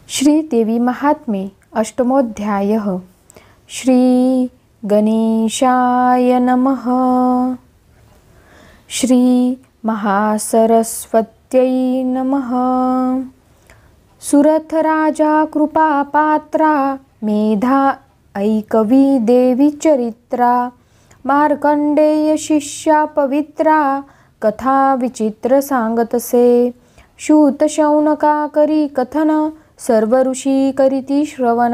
श्रीदेवी महात्म्ये अष्टमोऽध्यायः। श्री गणेशाय नमः। श्री महासरस्वत्यै नमः। सुरथ राजा कृपापात्रा मेधा ऐकवी देवी चरित्रा मार्कंडेय शिष्या पवित्रा कथा विचित्र सांगतसे। शूत शौनका करी कथन सर्व ऋषी करीती श्रवण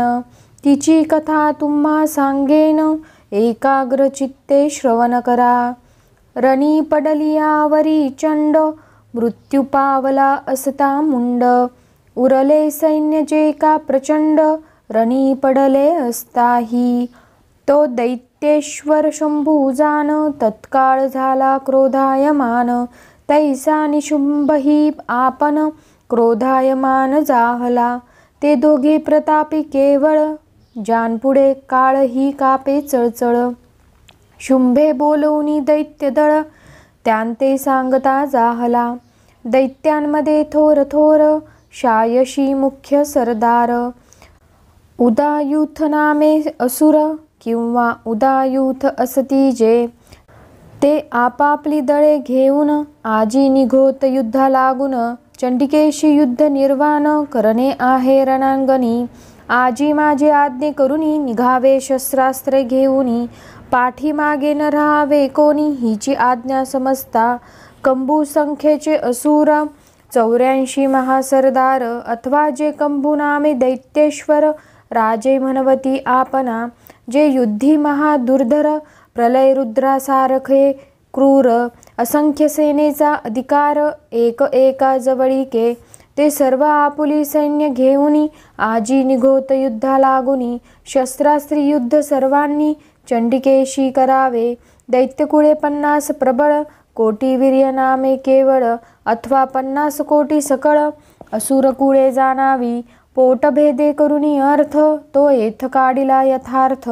तिची कथा तुम्हा सांगेन एकाग्र चित्ते श्रवण करा। रणी पडलियावरी चंड मृत्यू पावला असता मुंड उरले सैन्य जे का प्रचंड रणी पडले असताही। तो दैत्येश्वर शंभू जान तत्काळ झाला क्रोधायमान तैसा निशुंभही आपण क्रोधायमान जाहला। ते दोघे प्रतापी केवळ जानपुढे काळही कापे चळचळ। शुंभे बोलवनी दैत्य दळ त्यांते सांगता जाहला। दैत्यांमध्ये थोर थोर शायशी मुख्य सरदार उदायुथ नामे असुर किंवा उदायुथ असती जे। ते आपापली दळे घेऊन आजी निघोत युद्धा लागून चंडिकेशी युद्ध निर्वाण करणे आहे रणांगणी। आजी माझे आज्ञे करुनी निघावे शस्त्रास्त्रे घेऊनी पाठीमागे न राहावे कोणी हिची आज्ञा समजता। कंबू संख्येचे असुर 84 महासरदार अथवा जे कंबू नामे दैत्येश्वर राजे म्हणवती आपणा। जे युद्धी महादुर्धर प्रलय रुद्रासारखे क्रूर असंख्य सेनेचा अधिकार एक एका जवळीके। ते सर्व आपुली सैन्य घेऊनी आजी निघोत युद्धा लागुनी शस्त्रास्त्री युद्ध सर्वांनी चंडिकेशी करावे। दैत्यकुळे 50 प्रबळ कोटी वीर्य नामे केवळ अथवा 50 कोटी सकळ असुरकुळे जाणावी। पोटभेदे करुनी अर्थ तो येथ काढिला यथार्थ।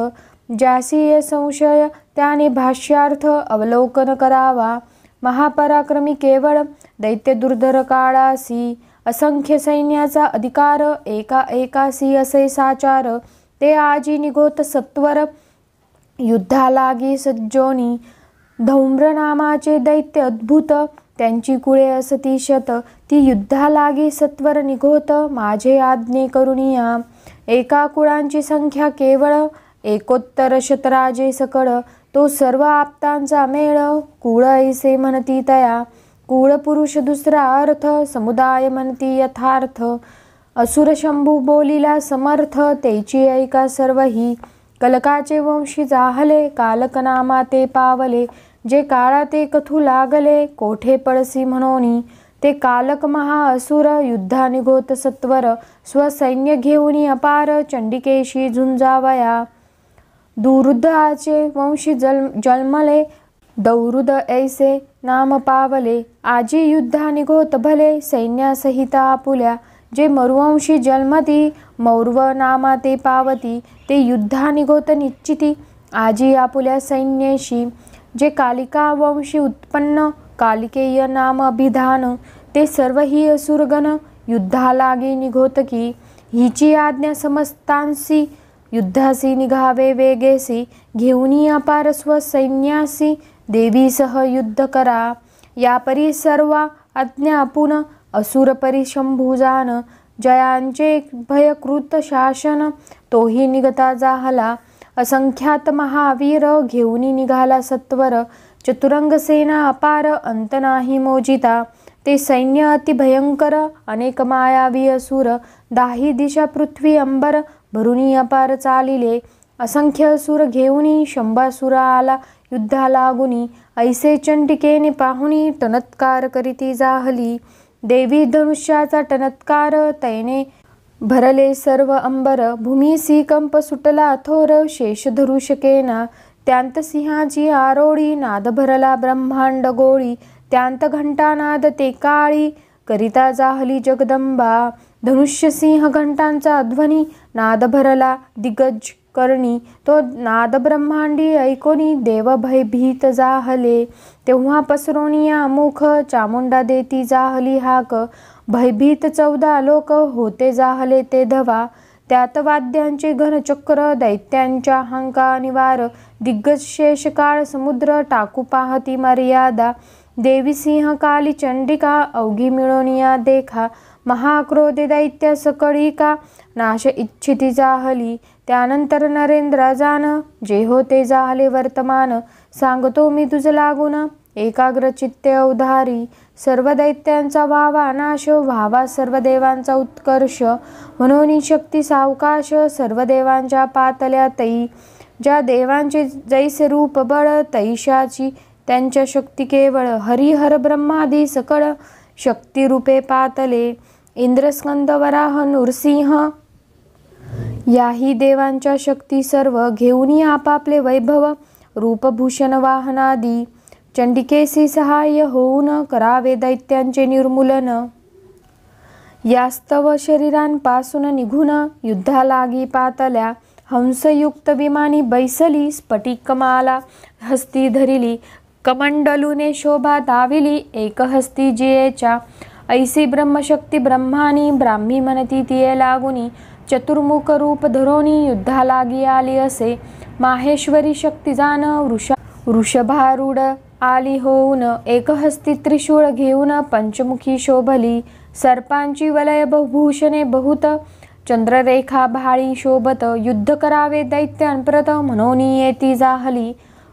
ज्यासी संशय त्याने भाष्यार्थ अवलोकन करावा। महापराक्रमी केवळ दैत्य दुर्धर काळासी असंख्य सैन्याचा अधिकार एका एकासी असे साचार। ते आजी निघोत सत्वर युद्धा लागी सज्जोनी धौम्र नामाचे दैत्य अद्भुत त्यांची कुळे असती शत। ती युद्धा लागी सत्वर निघोत माझे आज्ञे करुनिया। एका कुळांची संख्या केवळ 71 शतराजे सकळ। तो सर्व आप्तांचा मेळ कुळ ऐसे म्हणती तया। कुळ पुरुष दुसरा अर्थ समुदाय म्हणती यथार्थ। असुर शंभू बोलिला समर्थ तेची ऐका सर्वही। कलकाचे वंशी जाहले कालक नामा ते पावले। जे काळा ते कथू लागले कोठे पळसी म्हणोनी। ते कालक महाअसुर युद्धा निघोत सत्वर स्वसैन्य घेऊनी अपार चंडिकेशी झुंजावया। दुरुदाचे वंशी जन्मले दौरुद ऐसे नाम पावले। आजी युद्धा निघोत भले सैन्यासहित आपुल्या। जे मरुवंशी जन्मती मौर्व नामा ते पावती। ते युद्धा निघोत निश्चिती आजी आपुल्या सैन्येशी। जे कालिका वंशी उत्पन्न कालिकेय नाम अभिधान। ते सर्व ही असुरगण युद्धा लागी निघोत की हिची आज्ञा समस्तांसी। युद्धासी निघावे वेगेसी घेऊनी अपार स्वसैन्यासी देवीसह युद्ध करा। या परी सर्व आज्ञा पुन असुर परी शंभू जान। जयांचे भयकृत शासन तोही निघता जाहला। असंख्यात महावीर घेऊनी निघाला सत्वर। चतुरंग सेना अपार अंत नाही मोजिता। ते सैन्य अति भयंकर अनेक मायावी असुर। 10 दिशा पृथ्वी अंबर भरुनी अपार चालिले। असंख्य असुर घेऊनी शंभासुर आला युद्धा लागुनी। ऐसे चंडिकेने पाहुनी टनत्कार करीती जाहली। देवी धनुष्याचा टनत्कार तैने भरले सर्व अंबर। भूमीसी कंप सुटला थोर शेष धरू शकेना। त्यांत सिंहाची आरोळी नाद भरला ब्रह्मांड गोळी। त्यांत घंटानाद ते काळी करिता जाहली जगदंबा। धनुष्य सिंह घंटांचा ध्वनी नाद भरला दिग्गज करणी। तो नाद ब्रह्मांडी ऐकोनी देव भयभीत जाहले। तेव्हा पसरोनिया मुख चामुंडा देती जाहली हाक। भयभीत 14 लोक होते जाहले ते धवा. त्यात वाद्यांचे घनचक्र दैत्यांच्या हंका निवार. दिग्गज शेष काळ समुद्र टाकू पाहती मर्यादा. देवी सिंह काली चंडिका अवघी मिळवनिया देखा. महाक्रोधे दैत्य सकळिका नाश इच्छिती जाहली. त्यानंतर नरेंद्र जान जे होते जाहले वर्तमान. सांगतो मी तुझ लागून एकाग्र चित्ते अवधारी. सर्व दैत्यांचा व्हावा नाश व्हावा सर्व देवांचा उत्कर्ष. म्हणून शक्ती सावकाश सर्व देवांच्या पातल्या तई. ज्या देवांचे जैसे रूप बळ तैशाची त्यांच्या शक्ती केवळ. हरिहर ब्रह्मादी सकळ शक्ती रूपे पातले. इंद्र स्कंद वराह नृसिंह याही देवांच्या शक्ती सर्व. घेऊन आपापले वैभव रूपभूषण वाहनादी. चंडिकेसी सहाय्य होऊन करावे दैत्यांचे निर्मूलन. यास्तव शरीरांपासून निघून युद्धालागी पातल्या. हंसयुक्त विमानी बैसली स्फटिकमाला हस्ती धरिली. कमंडलूने शोभा दाविली एक हस्ती जियेच्या. ऐसी ब्रह्मशक्ती ब्रह्मानी ब्राह्मी म्हणती तिये लागुनी. चतुर्मुख रूप धरोनी युद्धालागी आली असे. माहेश्वरी शक्ती जाण वृषभारूढ आली होऊन. एक हस्ती त्रिशूळ घेऊन पंचमुखी शोभली. सर्पांची वलय भूषणे बहुत चंद्ररेखा भाळी शोभत. युद्ध करावे दैत्यांप्रत म्हणून येती जाहली.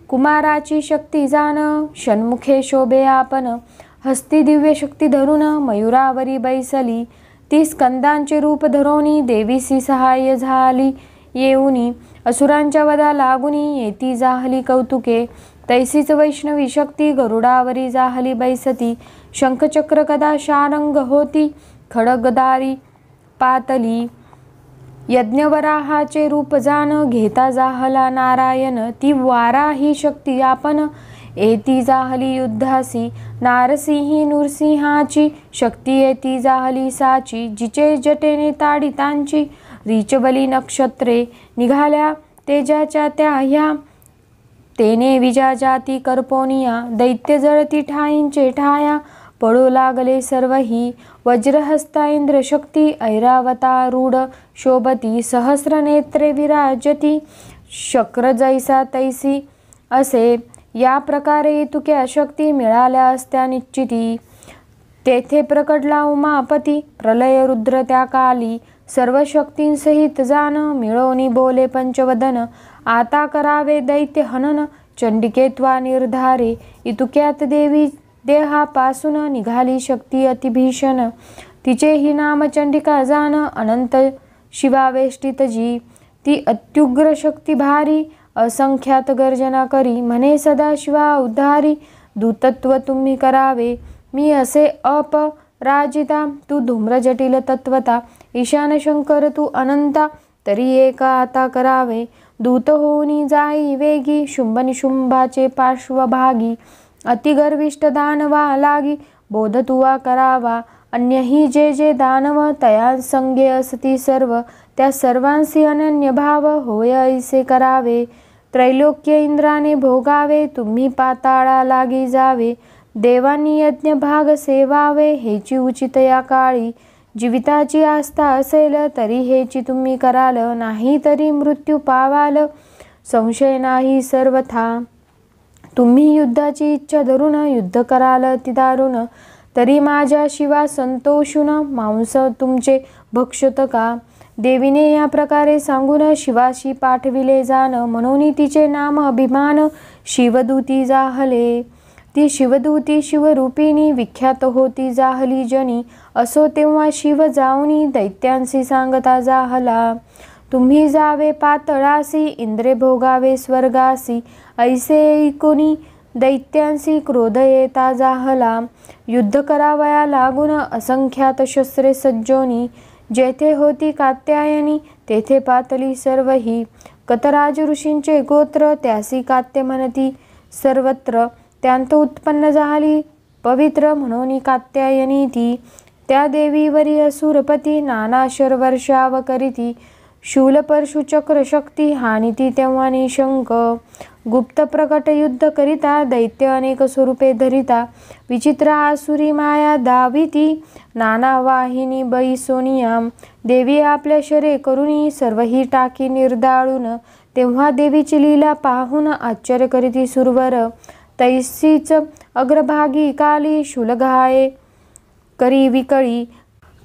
कुमाराची शक्ती जाण षण्मुखे शोभे आपण. हस्ती दिव्य शक्ती धरून मयुरावरी बैसली. ती स्कंदांचे रूप धरोनी देवीसी सहाय्य झाली येऊनी. असुरांच्या वधा लागुनी येती जाहली कौतुके. तैसीच वैष्णवी शक्ती गरुडावरी जाहली बैसती. शंखचक्र कदा शारंग होती खडगदारी पातली. यज्ञवराहाचे रूप जाण घेता जाहला नारायण. ती वारा ही शक्ती आपण येती जाहली युद्धासी. नारसिंही नृसिंहाची शक्ती येती जाहली साची. जिचे जटेने ताडितांची रीचबली नक्षत्रे. निघाल्या तेजाच्या त्या ह्या तेने विजा जाती करपोनिया. दैत्य जळती ठाईंचे ठाया पळू लागले सर्वही. वज्रहस्ता इंद्र शक्ती ऐरावतारूढ शोभती. सहस्र नेत्रे विराजती शक्र जैसा तैसी असे. या प्रकारे तुक्या शक्ती मिळाल्या असत्या निश्चिती. तेथे प्रकटला उमापती प्रलय रुद्र त्या काली. सर्व शक्तींसहित जाण मिळवणी बोले पंचवदन. आता करावे दैत्य हनन चंडिके त्वा निर्धारे. इतुक्यात देवी देहापासून निघाली शक्ती अतिभीषण. तिचेही नाम चंडिका जाण अनंत शिवावेष्टित जी. ती अत्युग्र शक्ती भारी असंख्यात गर्जना करी. म्हणे सदा शिवा उद्धारी दूतत्व तुम्ही करावे. मी असे अपराजिता तू धूम्र जटिल तत्वता. ईशान शंकर तू अनंता तरी एका आता करावे. दूत होऊनी जाई वेगी शुंभ निशुंभाचे पार्श्वभागी. अतिगर्विष्ठ दानवा लागी बोध तुवा करावा. अन्यही जे जे दानव तया संगे असती सर्व. त्या सर्वांसी अनन्य भाव होय ऐसे करावे. त्रैलोक्य इंद्राने भोगावे तुम्ही पाताळा लागी जावे. देवांनी यज्ञ भाग सेवावे हेची उचित या काळी. जीविताची आस्था असेल तरी हेची तुम्ही कराल. नाही तरी मृत्यू पावाल संशय नाही सर्वथा. तुम्ही युद्धाची इच्छा धरून युद्ध कराल ती दारुण. तरी माझ्या शिवा संतोषून मांस तुमचे भक्षत का. देवीने या प्रकारे सांगून शिवाशी पाठविले जाण. म्हणून तिचे नाम अभिमान शिवदूती जाहले. ती शिवदूती शिवरूपिणी विख्यात होती जाहली जनी. असो तेव्हा शिव जाऊनी दैत्यांसी सांगता जाहला. तुम्ही जावे पातळासी इंद्रे भोगावे स्वर्गासी. ऐसे ऐकुनी दैत्यांसी क्रोध येता जाहला. युद्ध करावया लागून असंख्यात शस्त्रे सज्जोनी. जेथे होती कात्यायनी तेथे पातली सर्वही. कतराज ऋषींचे गोत्र त्यासी कात्य म्हणती सर्वत्र. त्यांत उत्पन्न झाली पवित्र म्हणून कात्यायनी ती. त्या देवीवरी असुरपती नाना शर वर्षाव करीती. शूल परशु चक्र शक्ती हानिती तेव्हा निशंक. गुप्त प्रकट युद्ध करिता दैत्य अनेक स्वरूपे धरिता. विचित्र आसुरी माया दाविती नाना वाहिनी बई सोनियाम. देवी आपल्या शरे करुणी सर्वही टाकी निर्दाळून. तेव्हा देवीची लीला पाहून आश्चर्य करीती सुरवर. तैसीच अग्रभागी काली शूलघाये करी विकळी.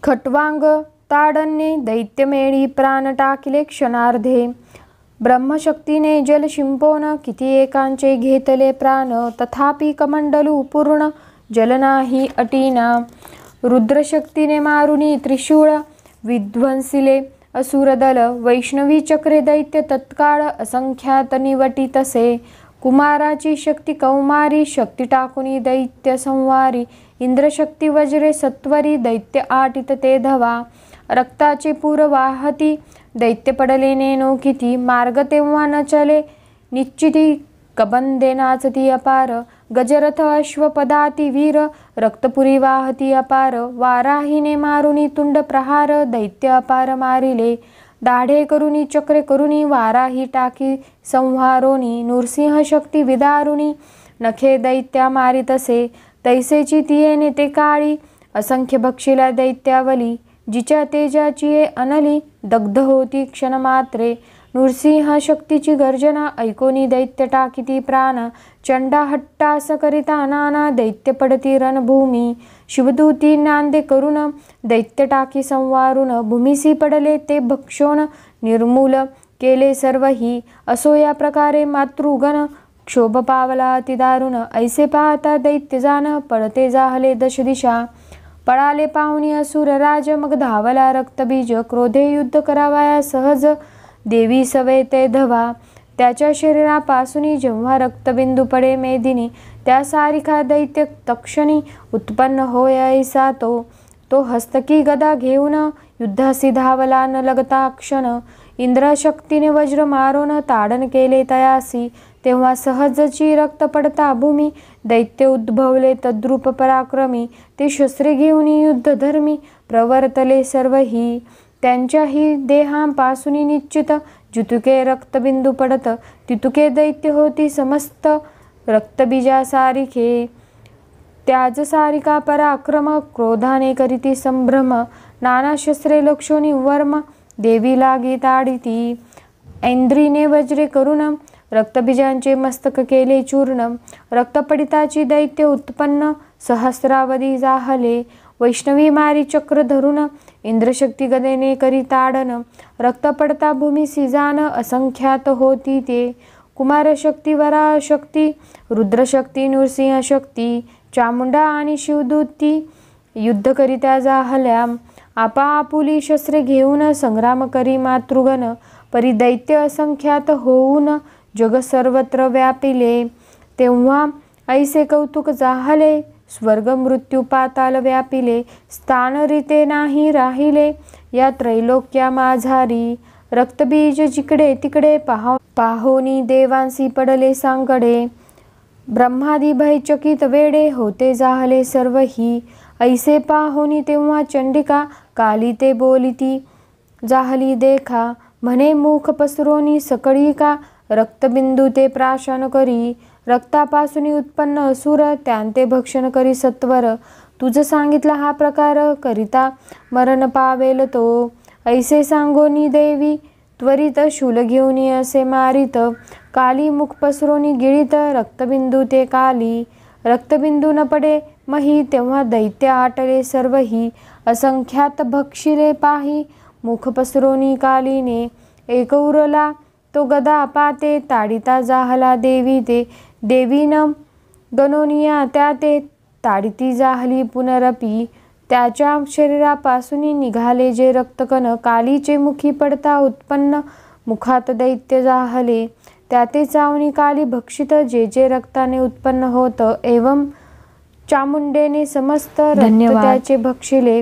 खट्वांग ताडणे दैत्यमेळी प्राण टाकिले क्षणार्धे. ब्रह्मशक्तीने जल शिंपोन किती एकांचे घेतले प्राण. तथापि कमंडलू पूर्ण जल नाही अटीना. रुद्रशक्तीने मारुनी त्रिशूळ विध्वंसिले असुरदल. वैष्णवी चक्रे दैत्य तत्काळ असंख्यात निवटी तसे. कुमाराची शक्ती कौमारी शक्ती टाकुनी दैत्य संवारी. इंद्रशक्ती वज्रे सत्वरी दैत्य आटित ते धवा. रक्ताचे पूर वाहती दैत्य पडले नेनो किती. मार्ग तेव्हा न चले निश्चिती कबंदे नाचती अपार. गजरथ अश्वपदाती वीर रक्तपुरी वाहती अपार. वाराहीने मारुनी तुंड प्रहार दैत्य अपार मारिले. दाढे करुनी चक्रे करुनी वाराही टाकी संहारोनी. नृसिंह शक्ती विदारुनी नखे दैत्या मारितसे. तैसेची तियेने ते काळी असंख्य भक्षिला दैत्यावली. जिच्या तेजाची अनली दग्ध होती क्षणमात्रे. नृसिंह शक्तीची गर्जना ऐकोनी दैत्य टाकिती प्राण. चंडा हट्टास करिता नाना दैत्य पडती रणभूमी. शिवदूती नांदे करुण दैत्य टाकी संवारून. भूमिसी पडले ते भक्षोन निर्मूल केले सर्वही. असो या प्रकारे मातृगण क्षोभ पावला अतिदारुण. ऐसे पाहता दैत्य जाण पळते जाहले दश दिशा. पळाले पाहुणी असुर राज मग धावला रक्तबीज. क्रोधे युद्ध करावया सहज देवी सवे ते धवा. त्याच्या शरीरापासून जेव्हा रक्तबिंदू पडे मेदिनी. त्या सारिखा दैत्य तक्षणी उत्पन्न होय ऐसा तो. तो हस्तकी गदा घेऊन युद्धासी धावला न लगता क्षण. इंद्रशक्तीने वज्र मारून ताडन केले तयासी. तेव्हा सहजची रक्त पडता भूमी. दैत्य उद्भवले तद्रूप पराक्रमी. ते शस्त्रे घेऊन युद्धधर्मी प्रवर्तले सर्वही. त्यांच्याही देहांपासून निश्चित जितुके रक्तबिंदू पडत तितुके दैत्य होती समस्त रक्तबीजासारिखे. त्याज सारिका पराक्रम क्रोधाने करीती संभ्रम. नाना शस्त्रे लक्षोनी वर्म देवी लागी ताडिती. ऐंद्रीने वज्रे करुण रक्तबीजांचे मस्तक केले चूर्ण. रक्तपडिताची दैत्य उत्पन्न सहस्रावधी जाहले. वैष्णवी मारी चक्र धरून इंद्रशक्ती गदेने करी ताडन. रक्त पडता भूमीसी जाण असंख्यात होती ते. कुमारशक्ती वराशक्ती रुद्रशक्ती नृसिंह शक्ती चामुंडा आणि शिवदूती युद्ध करित्या जाहल्या. आपापुली शस्त्रे घेऊन संग्राम करी मातृगण. परी दैत्य असंख्यात होऊन जग सर्वत्र व्यापिले. तेव्हा ऐसे कौतुक जाहले स्वर्ग मृत्यू पाताल व्यापिले. स्थान रीते नाही राहिले या त्रैलोक्या माझारी. रक्तबीज जिकडे तिकडे पाहोनी देवांसी पडले सांगडे. ब्रह्मादी भयचकित वेडे होते जाहले सर्वही. ऐसे पाहोनी तेव्हा चंडिका काली ते बोलिती जाहली देखा. म्हणे मुख पसरोनी सकळिका रक्तबिंदू ते प्राशन करी. रक्तापासून उत्पन्न असुर त्यांते भक्षण करी सत्वर. तुझ सांगितला हा प्रकार करिता मरण पावेल तो. ऐसे सांगोनी देवी त्वरित शूल घेऊनी असे मारित. काली मुख पसरोनी गिळीत रक्तबिंदू ते काली. रक्तबिंदू न पडे मही तेव्हा दैत्य आटले सर्वही. असंख्यात भक्षिले पाही मुख पसरोनी कालीने. एक उरला तो गदा पाते ताडिता जाहला देवी ते. देवीनं गणोनिया त्या ते ताडिती जाहली पुनरपी. त्याच्या शरीरापासून निघाले जे रक्तकण कालीचे मुखी पडता उत्पन्न मुखात दैत्य जाहले. त्याते चावणी काली भक्षित जे जे रक्ताने उत्पन्न होत. एवं चामुंडेने समस्त रक्त त्याचे भक्षिले.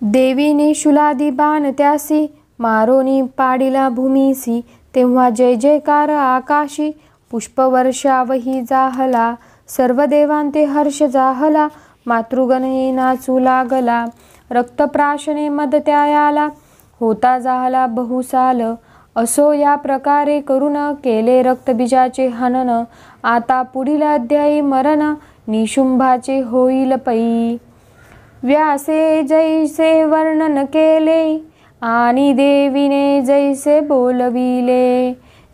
देवीने शूलादी बाण त्यासी मारोनी पाडिला भूमीसी. तेव्हा जय जयकार आकाशी पुष्पवर्षावही जाहला. सर्व देवांते हर्ष जाहला मातृगणही नाचू लागला. रक्तप्राशने मद त्यायाला होता झाला बहुसाल। असो या प्रकारे करून केले रक्तबीजाचे हनन। आता पुढील अध्यायी मरण निशुंभाचे होईल पै। व्यासे जैसे वर्णन केले आणि देवीने जैसे बोलविले,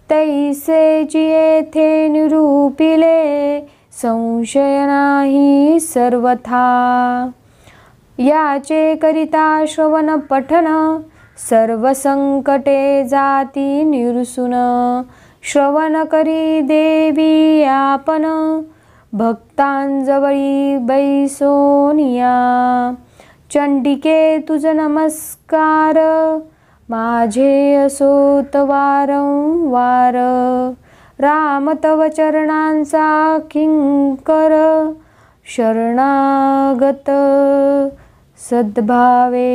तैसेची येथे निरूपिले संशय नाही सर्वथा। याचे करिता श्रवण पठन सर्व संकटे जाती निरसून। श्रवण करी देवी आपण भक्तांजवळी बैसोनिया। चंडिके तुझ नमस्कार माझे असोत वारंवार। राम तव चरणांचा किंकर शरणागत सद्भावे।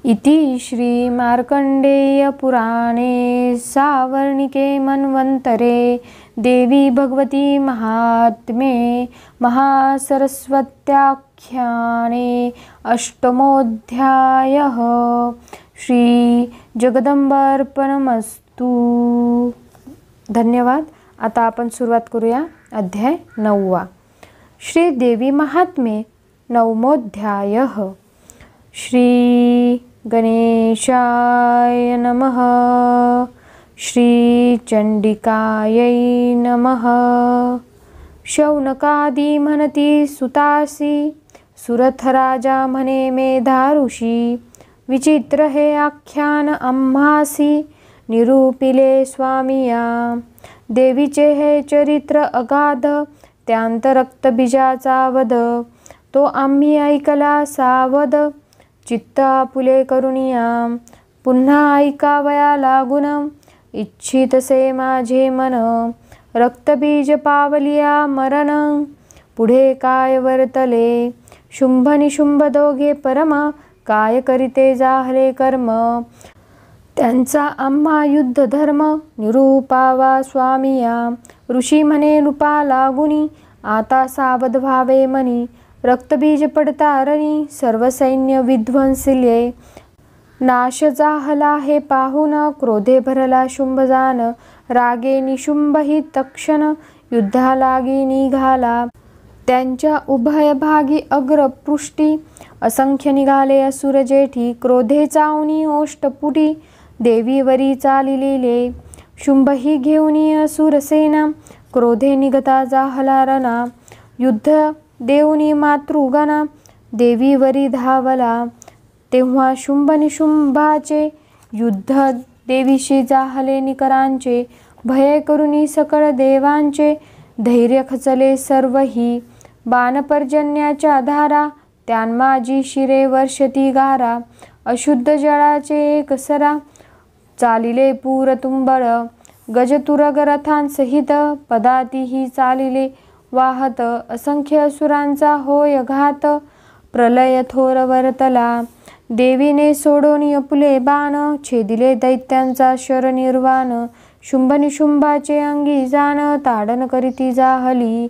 इति श्री मार्कंडेय पुराणे सावर्णिके मन्वन्तरे देवी भगवती महात्म्ये महासरस्वत्याख्याने अष्टमोऽध्यायः। श्री जगदंबार्पणमस्तु। धन्यवाद। आता आपण सुरुवात करूया अध्याय 9वा। श्री देवी महात्म्ये नवमोऽध्यायः। श्री गणेशाय नमः। श्री चंडिकायै नमः। शौनकादी म्हणती सुतासी, सुरथ राजा म्हणे मेधा ऋषी। विचित्र हे आख्यान आम्हासी निरूपिले स्वामिया। देवीचे हे चरित्र अगाध त्यांत रक्तबीजाचा वध। तो आम्ही ऐकला सावध चित्त आपुले करुनिया। पुन्हा ऐकावया लागून इच्छितसे माझे मन। रक्तबीज पावलिया मरण पुढे काय वर्तले। शुंभ निशुंभ दोघे परम काय करीते जाहले कर्म। त्यांचा आम्हा युद्ध धर्म निरूपावा स्वामिया। ऋषी म्हणे रूपा लागुनी आता सावध व्हावे मनी। रक्तबीज पडतारणी सर्व सैन्य विध्वंसिले। नाश जाहला हे पाहून क्रोधे भरला शुंभजान। रागे निशुंभही तक्षण युद्धा लागी निघाला। त्यांच्या उभय भागी अग्रपृष्ठी असंख्य निघाले असुर जेठी। क्रोधे चावनी ओष्टपुटी देवीवरी चालिले। शुंभही घेऊनी असुर सेना क्रोधे निघता जाहला रणा। युद्ध देऊनी मातृगणा देवीवरी धावला। तेव्हा शुंभ निशुंभाचे युद्ध देवीशी जाहले निकरांचे। भय करुनी सकळ देवांचे धैर्य खचले सर्वही। बाणपर्जन्याच्या धारा त्यांमाजी शिरे वर्षती गारा। अशुद्ध जळाचे एक सरा चालिले पूर तुंबळ। गजतुरग रथांसहित पदातीही चालिले वाहत। असंख्य असुरांचा होय घात प्रलय थोर वर्तला। देवीने सोडोनी अपुले बाण छेदिले दैत्यांचा शरनिर्वाण। शुंभ निशुंभाचे अंगी जाण ताडन करीती जाहली।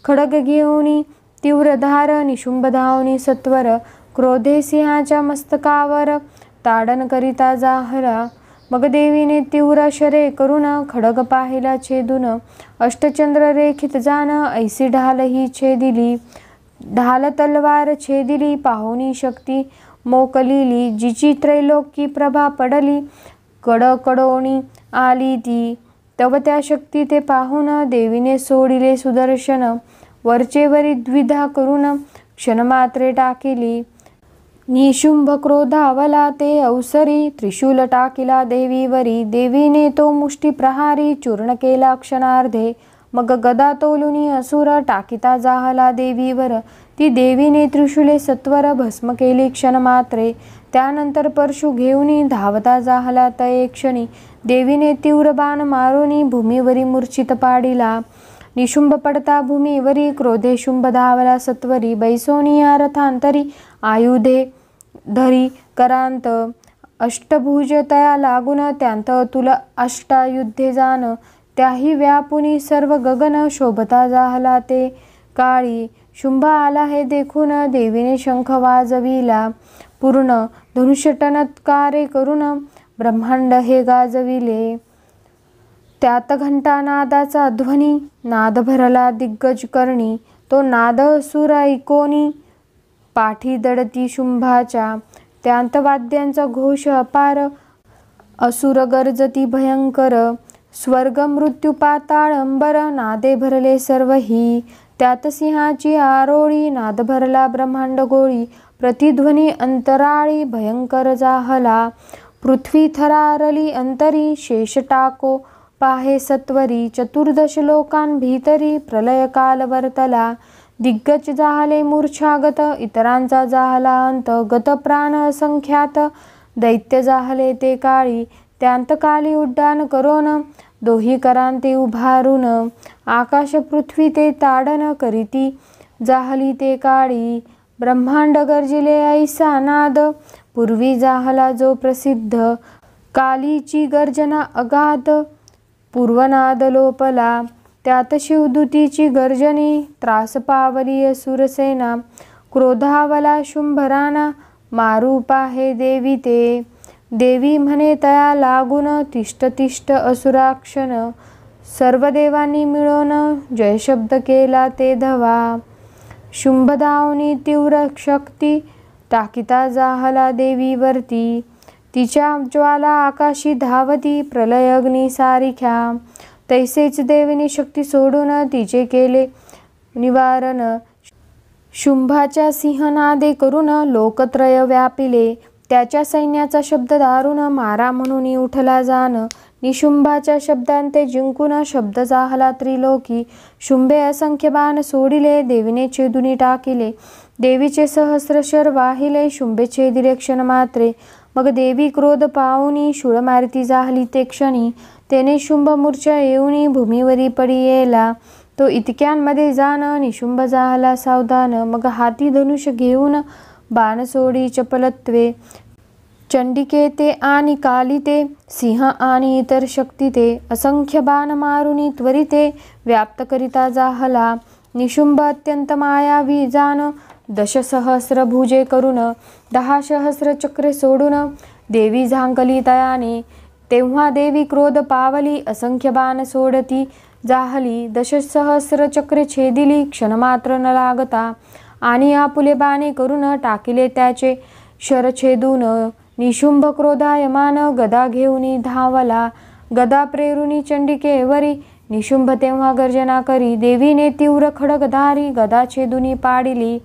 खडग घेऊनी तीव्र धार निशुंभ धावनी सत्वर। क्रोधे सिंहाच्या मस्तकावर ताडन करिता जाहला। मग देवीने तीव्र शरे करून खडग पाहिला छेदून। अष्टचंद्र रेखित जाण ऐसी ढालही छेदिली। ढाल तलवार छेदिली पाहुनी शक्ती मोकलिली। जिची त्रैलोकी प्रभा पडली कडकडोनी आली ती। तव त्या शक्ती ते पाहून देवीने सोडिले सुदर्शन। वरचेवरी द्विधा करून क्षणमात्रे टाकिली। निशुंभ क्रोधावला ते अवसरी त्रिशूल टाकिला देवीवरी। देवीने तो मुष्टी प्रहारी चूर्ण केला क्षणार्धे। मग गदा तोलुनी असुर टाकिता जाहला देवीवर। ती देवीने त्रिशूले सत्वर भस्म केली क्षणमात्रे। त्यानंतर परशु घेऊनी धावता जाहला तये क्षणी। देवीने तीव्र बाण मारुनी भूमीवरी मूर्छित पाडिला। निशुंभ पडता भूमीवरी क्रोधे शुंभ धावला सत्वरी। बैसोनिया रथांतरी आयुधे धरी करांत। अष्टभुज तया लागून त्यांत तुला अष्टायुद्धे जाण। त्याही व्यापुनी सर्व गगन शोभता जाहला ते काळी। शुंभ आला हे देखून देवीने शंख वाजविला। पूर्ण धनुष्यटनत्कारे करून ब्रह्मांड हे गाजविले. त्यात घंटानादाचा ध्वनी नाद भरला दिग्गज करणी. तो नाद असुर ऐकोनी पाठी दडती शुंभाच्या. त्यांत वाद्यांचा घोष अपार असुर गर्जती भयंकर. स्वर्ग मृत्यू पाताळ अंबर नादे भरले सर्वही. त्यात सिंहाची आरोळी नाद भरला ब्रह्मांड गोळी. प्रतिध्वनी अंतराळी भयंकर जाहला. पृथ्वी थरारली अंतरी शेष टाको पाहे सत्वरी. चतुर्दश लोकांभीतरी प्रलय काल वर्तला. दिग्गज जाहले मूर्छागत इतरांचा जाहला अंत. गत प्राण असंख्यात दैत्य जाहले ते काळी. त्यांत काली उड्डाण करोन दोही करांते उभारून. आकाश पृथ्वी ते ताडन करीती जाहली ते काळी. ब्रह्मांड गर्जिले ऐसा नाद पूर्वी जाहला जो प्रसिद्ध. कालीची गर्जना अगाध पूर्वनाद लोपला. त्यात शिवदूतीची गर्जनी त्रास पावली असुरसेना. क्रोधावला शुंभराना मारू पाहे देवी ते. देवी म्हणे तया लागून तिष्ठ तिष्ठ असुराक्षण. सर्व देवांनी मिळून जयशब्द केला ते धवा. शुंभदावनी तीव्र शक्ती टाकिता जाहला देवीवरती. तिच्या ज्वाला आकाशी धावती प्रलय अग्नी सारिख्या. तैसेच देवीने शक्ती सोडून तिचे केले निवारण. शुंभाच्या सिंहनादे करून लोकत्रय व्यापिले. त्याच्या सैन्याचा शब्द दारुण मारा म्हणून उठला जाण. निशुंभाच्या शब्दांते जिंकून शब्द जाहला त्रिलोकी. शुंभे असंख्य बाण सोडिले देवीने छेदुनी टाकिले. देवीचे सहस्र शर वाहिले शुंभे छेदिले क्षण मात्रे. मग देवी क्रोध पाहुनी शूळ मारती जाहली ते क्षणी. तेने शुंभ मूर्छा येऊनी भूमीवरी पडी येला. तो इतक्यांमध्ये जाण निशुंभ जाहला सावधान. मग हाती धनुष घेऊन बाण सोडी चपलत्वे. चंडिके ते आणि काली ते सिंह आणि इतर शक्ती ते. असंख्य बाण मारुनी त्वरिते व्याप्त करिता जाहला. निशुंभ अत्यंत मायावी जाण दशसहस्र भुजे करून. 10 सहस्र चक्रे सोडून देवी झांकली तयाने. तेव्हा देवी क्रोध पावली असंख्य बाण सोडती जाहली. 10 सहस्र चक्रे छेदिली क्षणमात्र न लागता. आणि आपुले बाणे करून टाकिले त्याचे शर छेदून. निशुंभ क्रोधायमान गदा घेऊनी धावला. गदा प्रेरुनी चंडिकेवरी. निशुंभ तेव्हा गर्जना करी. देवीने तीव्र खडगधारी गदा छेदुनी पाडिली.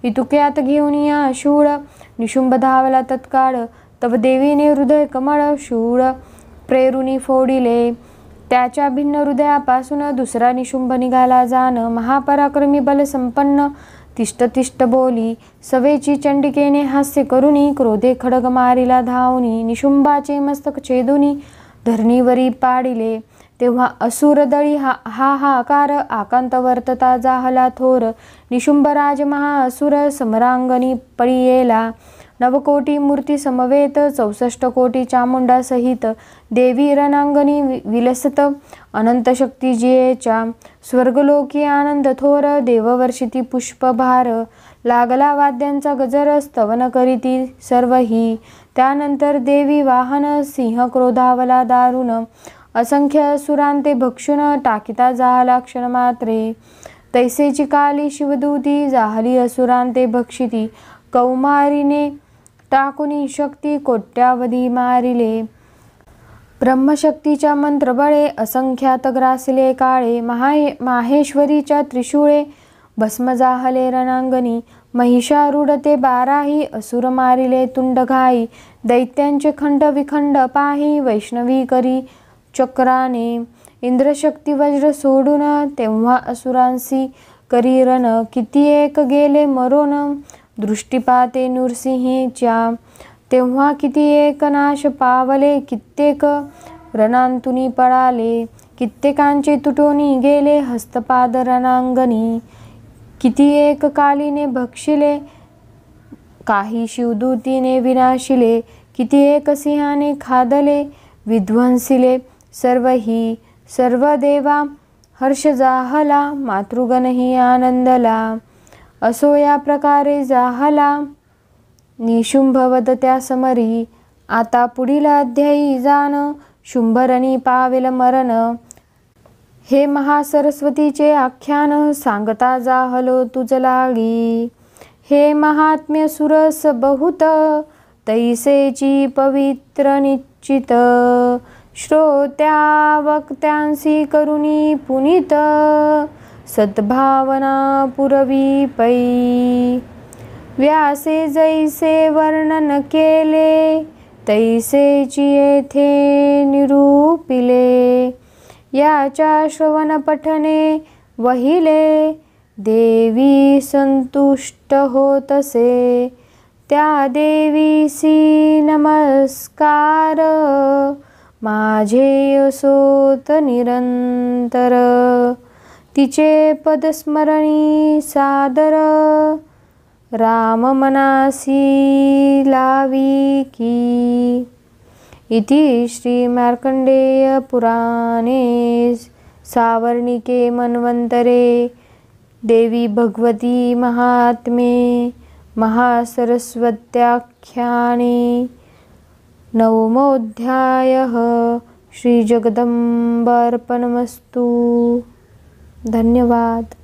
इतुक्यात घेऊन या शूळ निशुंभ धावला तत्काळ. तव देवीने हृदय कमळ शूळ प्रेरुनी फोडिले. त्याच्या भिन्न हृदयापासून दुसरा निशुंभ निघाला जाण. महापराक्रमी बलसंपन्न तिष्ठ तिष्ठ बोली. सवेची चंडिकेने हास्य करुनी क्रोधे खडग मारिला धावनी. निशुंभाचे मस्तक छेदुनी धरणीवरी पाडिले. तेव्हा असुर दळी हाहाकार आकांत वर्तता जाहला थोर. निशुंभराज महाअसुर समरांगणी पळी येला. 9 मूर्ती समवेत 64 कोटी चामुंडा सहित. देवी रणांगणी विलसत अनंत शक्ती जियेच्या. स्वर्गलोकी आनंद थोर देववर्षिती पुष्पभार. लागला वाद्यांचा गजर स्तवन करीती सर्वही. त्यानंतर देवी वाहन सिंह क्रोधावला दारुण. असंख्य असुरांते भक्षुन टाकिता जाहला क्षणमात्रे. तैसेची काली शिवदूती जाहली असुरांते भक्षिती. कौमारीने टाकुनी शक्ती कोट्यावधी मारिले. ब्रह्मशक्तीच्या मंत्रबळे असंख्यात ग्रासिले काळे. माहेश्वरीच्या त्रिशूळे भस्म जाहले रणांगणी. महिषारूढ ते 12ही असुर मारिले तुंडघाई. दैत्यांचे खंड विखंड पाही वैष्णवी करी चक्राने. इंद्रशक्ती वज्र सोडून तेव्हा असुरांसी करी रण. किती एक गेले मरोन दृष्टीपाते नृसिंहीच्या. तेव्हा किती एक नाश पावले कित्येक रणांतुनी पळाले. कित्येकांचे तुटोनी गेले हस्तपाद रणांगणी. किती एक कालीने भक्षिले काही शिवदूतीने विनाशिले. किती एक सिंहाने खादले विध्वंसिले सर्वही. सर्व देवा हर्ष जाहला मातृगणही आनंदला. असो या प्रकारे जाहला निशुंभवद त्या समरी, आता पुढील अध्यायी जाण, शुंभरणी पावेल मरण. हे महासरस्वतीचे आख्यान, सांगता जाहलो तुझ लागी. हे महात्म्य सुरस बहुत, तैसेची पवित्र निश्चित. श्रोत्या वक्त्यांसी करुणी पुनीत, सद्भावना पुरवी पै. व्यासे जैसे वर्णन केले, तैसेची येथे निरूपिले. याच्या श्रवण पठने वहिले, देवी संतुष्ट होतसे. त्या देवीसी नमस्कार, माझे असोत निरंतर. तिचे पदस्मरणी सादर, राम मनासी लावी की. इति श्री मार्कंडेय पुराणे सावर्णिके मन्वंतरे देवी भगवती महात्म्ये महासरस्वत्याख्याने नवमोऽध्यायः. श्री जगदम्बार्पणमस्तु. धन्यवाद.